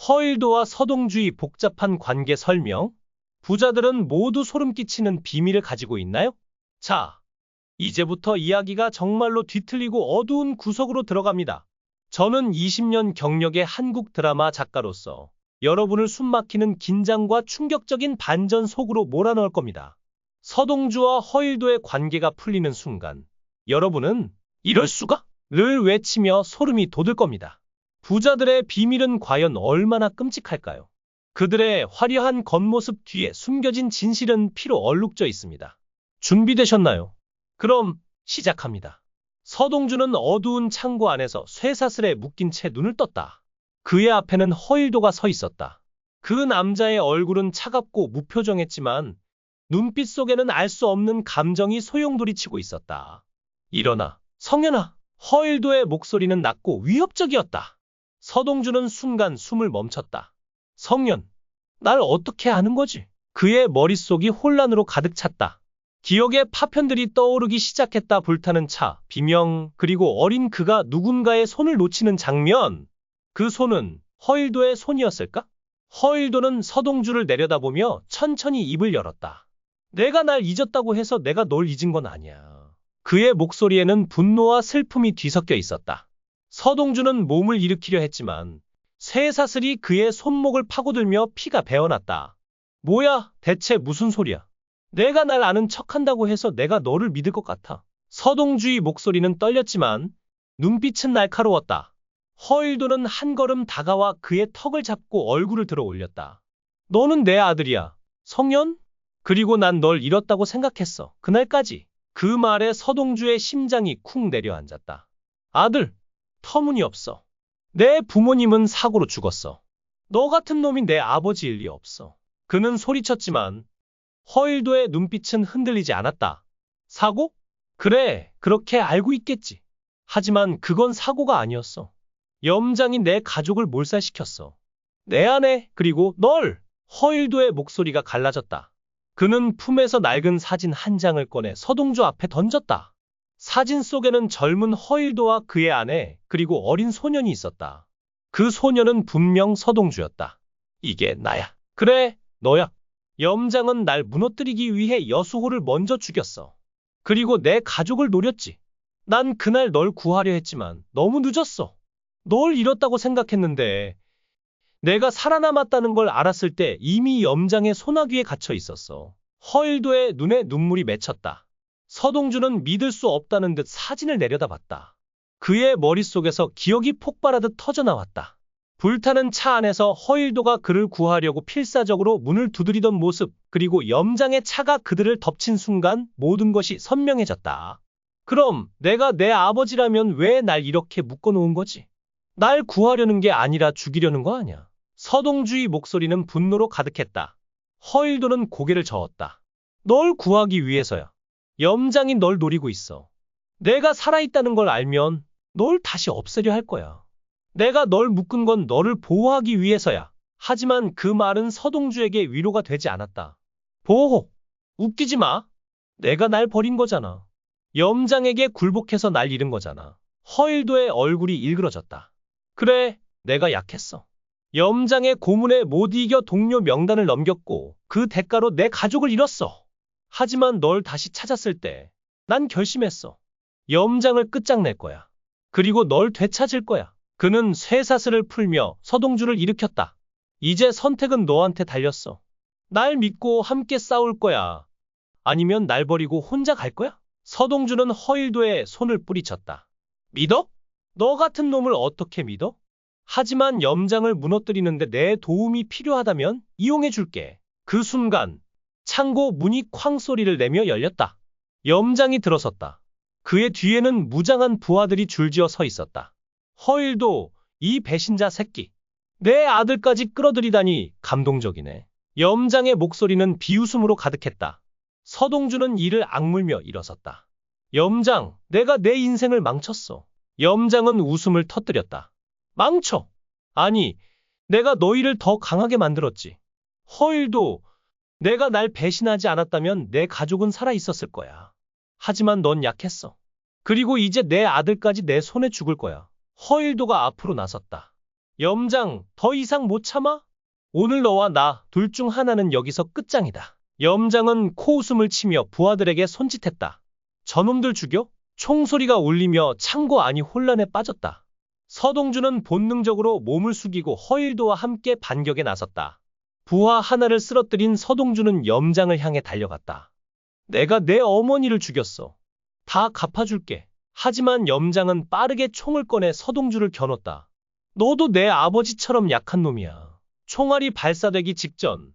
허일도와 서동주의 복잡한 관계 설명. 부자들은 모두 소름 끼치는 비밀을 가지고 있나요? 자, 이제부터 이야기가 정말로 뒤틀리고 어두운 구석으로 들어갑니다. 저는 20년 경력의 한국 드라마 작가로서 여러분을 숨막히는 긴장과 충격적인 반전 속으로 몰아넣을 겁니다. 서동주와 허일도의 관계가 풀리는 순간 여러분은 이럴 수가? 를 외치며 소름이 돋을 겁니다. 부자들의 비밀은 과연 얼마나 끔찍할까요? 그들의 화려한 겉모습 뒤에 숨겨진 진실은 피로 얼룩져 있습니다. 준비되셨나요? 그럼 시작합니다. 서동주는 어두운 창고 안에서 쇠사슬에 묶인 채 눈을 떴다. 그의 앞에는 허일도가 서 있었다. 그 남자의 얼굴은 차갑고 무표정했지만 눈빛 속에는 알 수 없는 감정이 소용돌이치고 있었다. 일어나, 성현아. 허일도의 목소리는 낮고 위협적이었다. 서동주는 순간 숨을 멈췄다. 성현, 날 어떻게 아는 거지? 그의 머릿속이 혼란으로 가득 찼다. 기억의 파편들이 떠오르기 시작했다. 불타는 차, 비명, 그리고 어린 그가 누군가의 손을 놓치는 장면. 그 손은 허일도의 손이었을까? 허일도는 서동주를 내려다보며 천천히 입을 열었다. 내가 날 잊었다고 해서 내가 널 잊은 건 아니야. 그의 목소리에는 분노와 슬픔이 뒤섞여 있었다. 서동주는 몸을 일으키려 했지만 쇠사슬이 그의 손목을 파고들며 피가 배어났다. 뭐야, 대체 무슨 소리야? 내가 날 아는 척한다고 해서 내가 너를 믿을 것 같아. 서동주의 목소리는 떨렸지만 눈빛은 날카로웠다. 허일도는 한 걸음 다가와 그의 턱을 잡고 얼굴을 들어 올렸다. 너는 내 아들이야, 성현? 그리고 난 널 잃었다고 생각했어. 그날까지. 그 말에 서동주의 심장이 쿵 내려앉았다. 아들, 터무니없어. 내 부모님은 사고로 죽었어. 너 같은 놈이 내 아버지일 리 없어. 그는 소리쳤지만 허일도의 눈빛은 흔들리지 않았다. 사고? 그래, 그렇게 알고 있겠지. 하지만 그건 사고가 아니었어. 염장이 내 가족을 몰살시켰어. 내 아내, 그리고 널! 허일도의 목소리가 갈라졌다. 그는 품에서 낡은 사진 한 장을 꺼내 서동주 앞에 던졌다. 사진 속에는 젊은 허일도와 그의 아내, 그리고 어린 소년이 있었다. 그 소년은 분명 서동주였다. 이게 나야. 그래, 너야. 염장은 날 무너뜨리기 위해 여수호를 먼저 죽였어. 그리고 내 가족을 노렸지. 난 그날 널 구하려 했지만 너무 늦었어. 널 잃었다고 생각했는데 내가 살아남았다는 걸 알았을 때 이미 염장의 소나귀에 갇혀 있었어. 허일도의 눈에 눈물이 맺혔다. 서동주는 믿을 수 없다는 듯 사진을 내려다봤다. 그의 머릿속에서 기억이 폭발하듯 터져나왔다. 불타는 차 안에서 허일도가 그를 구하려고 필사적으로 문을 두드리던 모습, 그리고 염장의 차가 그들을 덮친 순간 모든 것이 선명해졌다. 그럼 내가 내 아버지라면 왜 날 이렇게 묶어놓은 거지? 날 구하려는 게 아니라 죽이려는 거 아니야. 서동주의 목소리는 분노로 가득했다. 허일도는 고개를 저었다. 널 구하기 위해서야. 염장이 널 노리고 있어. 내가 살아있다는 걸 알면 널 다시 없애려 할 거야. 내가 널 묶은 건 너를 보호하기 위해서야. 하지만 그 말은 서동주에게 위로가 되지 않았다. 보호! 웃기지 마. 내가 날 버린 거잖아. 염장에게 굴복해서 날 잃은 거잖아. 허일도의 얼굴이 일그러졌다. 그래, 내가 약했어. 염장의 고문에 못 이겨 동료 명단을 넘겼고 그 대가로 내 가족을 잃었어. 하지만 널 다시 찾았을 때 난 결심했어. 염장을 끝장낼 거야. 그리고 널 되찾을 거야. 그는 쇠사슬을 풀며 서동주를 일으켰다. 이제 선택은 너한테 달렸어. 날 믿고 함께 싸울 거야. 아니면 날 버리고 혼자 갈 거야? 서동주는 허일도의 손을 뿌리쳤다. 믿어? 너 같은 놈을 어떻게 믿어? 하지만 염장을 무너뜨리는데 내 도움이 필요하다면 이용해줄게. 그 순간 창고 문이 쾅 소리를 내며 열렸다. 염장이 들어섰다. 그의 뒤에는 무장한 부하들이 줄지어 서 있었다. 허일도, 이 배신자 새끼. 내 아들까지 끌어들이다니 감동적이네. 염장의 목소리는 비웃음으로 가득했다. 서동주는 이를 악물며 일어섰다. 염장, 내가 내 인생을 망쳤어. 염장은 웃음을 터뜨렸다. 망쳐? 아니, 내가 너희를 더 강하게 만들었지. 허일도, 내가 날 배신하지 않았다면 내 가족은 살아있었을 거야. 하지만 넌 약했어. 그리고 이제 내 아들까지 내 손에 죽을 거야. 허일도가 앞으로 나섰다. 염장, 더 이상 못 참아? 오늘 너와 나 둘 중 하나는 여기서 끝장이다. 염장은 코웃음을 치며 부하들에게 손짓했다. 저놈들 죽여? 총소리가 울리며 창고 안이 혼란에 빠졌다. 서동주는 본능적으로 몸을 숙이고 허일도와 함께 반격에 나섰다. 부하 하나를 쓰러뜨린 서동주는 염장을 향해 달려갔다. 내가 내 어머니를 죽였어. 다 갚아줄게. 하지만 염장은 빠르게 총을 꺼내 서동주를 겨눴다. 너도 내 아버지처럼 약한 놈이야. 총알이 발사되기 직전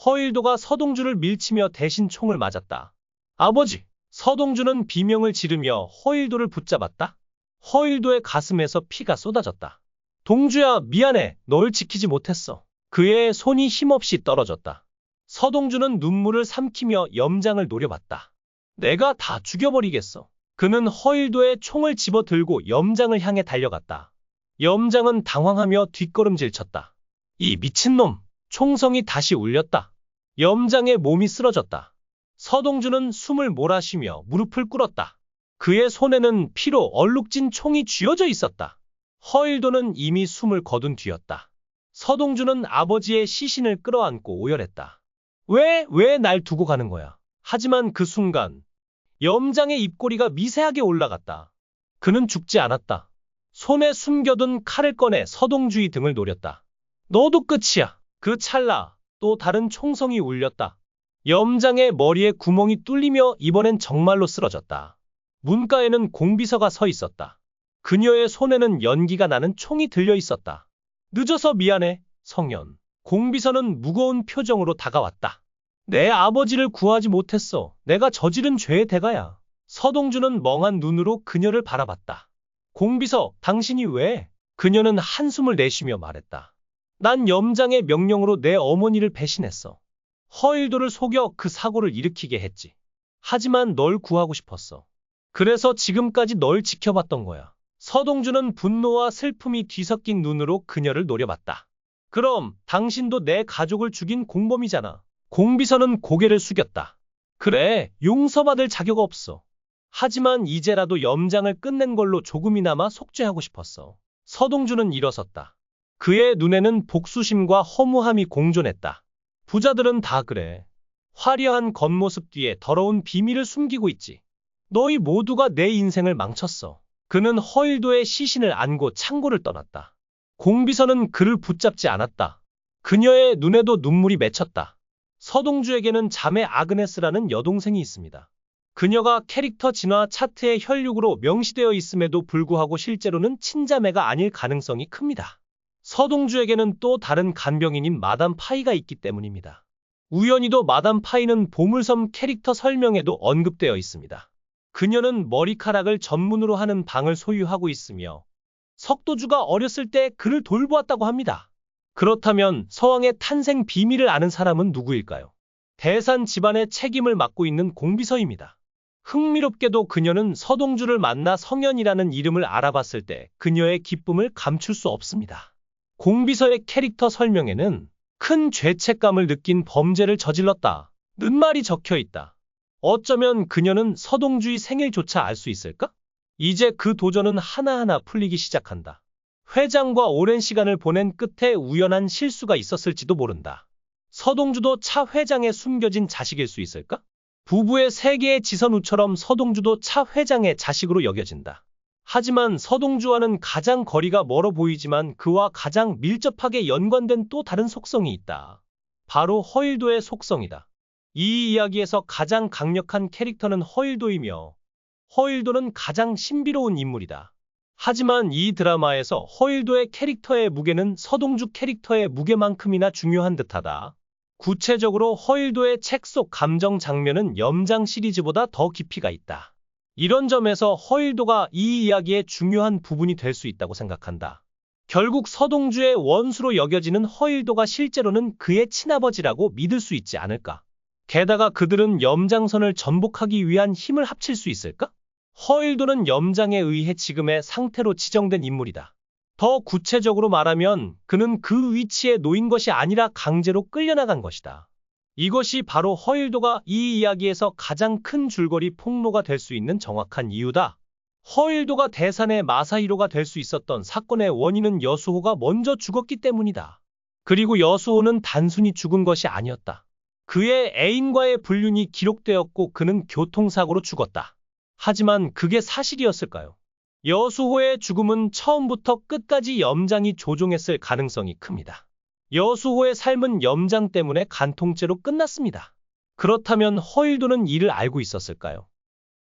허일도가 서동주를 밀치며 대신 총을 맞았다. 아버지! 서동주는 비명을 지르며 허일도를 붙잡았다. 허일도의 가슴에서 피가 쏟아졌다. 동주야, 미안해. 널 지키지 못했어. 그의 손이 힘없이 떨어졌다. 서동주는 눈물을 삼키며 염장을 노려봤다. 내가 다 죽여버리겠어. 그는 허일도의 총을 집어들고 염장을 향해 달려갔다. 염장은 당황하며 뒷걸음질 쳤다. 이 미친놈! 총성이 다시 울렸다. 염장의 몸이 쓰러졌다. 서동주는 숨을 몰아쉬며 무릎을 꿇었다. 그의 손에는 피로 얼룩진 총이 쥐어져 있었다. 허일도는 이미 숨을 거둔 뒤였다. 서동주는 아버지의 시신을 끌어안고 오열했다. 왜 날 두고 가는 거야? 하지만 그 순간 염장의 입꼬리가 미세하게 올라갔다. 그는 죽지 않았다. 손에 숨겨둔 칼을 꺼내 서동주의 등을 노렸다. 너도 끝이야. 그 찰나 또 다른 총성이 울렸다. 염장의 머리에 구멍이 뚫리며 이번엔 정말로 쓰러졌다. 문가에는 공비서가 서 있었다. 그녀의 손에는 연기가 나는 총이 들려 있었다. 늦어서 미안해, 성현. 공비서는 무거운 표정으로 다가왔다. 내 아버지를 구하지 못했어. 내가 저지른 죄의 대가야. 서동주는 멍한 눈으로 그녀를 바라봤다. 공비서, 당신이 왜? 그녀는 한숨을 내쉬며 말했다. 난 염장의 명령으로 내 어머니를 배신했어. 허일도를 속여 그 사고를 일으키게 했지. 하지만 널 구하고 싶었어. 그래서 지금까지 널 지켜봤던 거야. 서동주는 분노와 슬픔이 뒤섞인 눈으로 그녀를 노려봤다. 그럼 당신도 내 가족을 죽인 공범이잖아. 공비서는 고개를 숙였다. 그래, 용서받을 자격 없어. 하지만 이제라도 염장을 끝낸 걸로 조금이나마 속죄하고 싶었어. 서동주는 일어섰다. 그의 눈에는 복수심과 허무함이 공존했다. 부자들은 다 그래. 화려한 겉모습 뒤에 더러운 비밀을 숨기고 있지. 너희 모두가 내 인생을 망쳤어. 그는 허일도의 시신을 안고 창고를 떠났다. 공비서는 그를 붙잡지 않았다. 그녀의 눈에도 눈물이 맺혔다. 서동주에게는 자매 아그네스라는 여동생이 있습니다. 그녀가 캐릭터 진화 차트의 혈육으로 명시되어 있음에도 불구하고 실제로는 친자매가 아닐 가능성이 큽니다. 서동주에게는 또 다른 간병인인 마담 파이가 있기 때문입니다. 우연히도 마담 파이는 보물섬 캐릭터 설명에도 언급되어 있습니다. 그녀는 머리카락을 전문으로 하는 방을 소유하고 있으며 석도주가 어렸을 때 그를 돌보았다고 합니다. 그렇다면 서왕의 탄생 비밀을 아는 사람은 누구일까요? 대산 집안의 책임을 맡고 있는 공비서입니다. 흥미롭게도 그녀는 서동주를 만나 성현이라는 이름을 알아봤을 때 그녀의 기쁨을 감출 수 없습니다. 공비서의 캐릭터 설명에는 큰 죄책감을 느낀 범죄를 저질렀다 는 말이 적혀 있다. 어쩌면 그녀는 서동주의 생일조차 알 수 있을까? 이제 그 도전은 하나하나 풀리기 시작한다. 회장과 오랜 시간을 보낸 끝에 우연한 실수가 있었을지도 모른다. 서동주도 차 회장의 숨겨진 자식일 수 있을까? 부부의 세계의 지선우처럼 서동주도 차 회장의 자식으로 여겨진다. 하지만 서동주와는 가장 거리가 멀어 보이지만 그와 가장 밀접하게 연관된 또 다른 속성이 있다. 바로 허일도의 속성이다. 이 이야기에서 가장 강력한 캐릭터는 허일도이며 허일도는 가장 신비로운 인물이다. 하지만 이 드라마에서 허일도의 캐릭터의 무게는 서동주 캐릭터의 무게만큼이나 중요한 듯하다. 구체적으로 허일도의 책 속 감정 장면은 염장 시리즈보다 더 깊이가 있다. 이런 점에서 허일도가 이 이야기의 중요한 부분이 될 수 있다고 생각한다. 결국 서동주의 원수로 여겨지는 허일도가 실제로는 그의 친아버지라고 믿을 수 있지 않을까? 게다가 그들은 염장선을 전복하기 위한 힘을 합칠 수 있을까? 허일도는 염장에 의해 지금의 상태로 지정된 인물이다. 더 구체적으로 말하면 그는 그 위치에 놓인 것이 아니라 강제로 끌려나간 것이다. 이것이 바로 허일도가 이 이야기에서 가장 큰 줄거리 폭로가 될 수 있는 정확한 이유다. 허일도가 대산의 마사히로가 될 수 있었던 사건의 원인은 여수호가 먼저 죽었기 때문이다. 그리고 여수호는 단순히 죽은 것이 아니었다. 그의 애인과의 불륜이 기록되었고 그는 교통사고로 죽었다. 하지만 그게 사실이었을까요? 여수호의 죽음은 처음부터 끝까지 염장이 조종했을 가능성이 큽니다. 여수호의 삶은 염장 때문에 간통죄로 끝났습니다. 그렇다면 허일도는 이를 알고 있었을까요?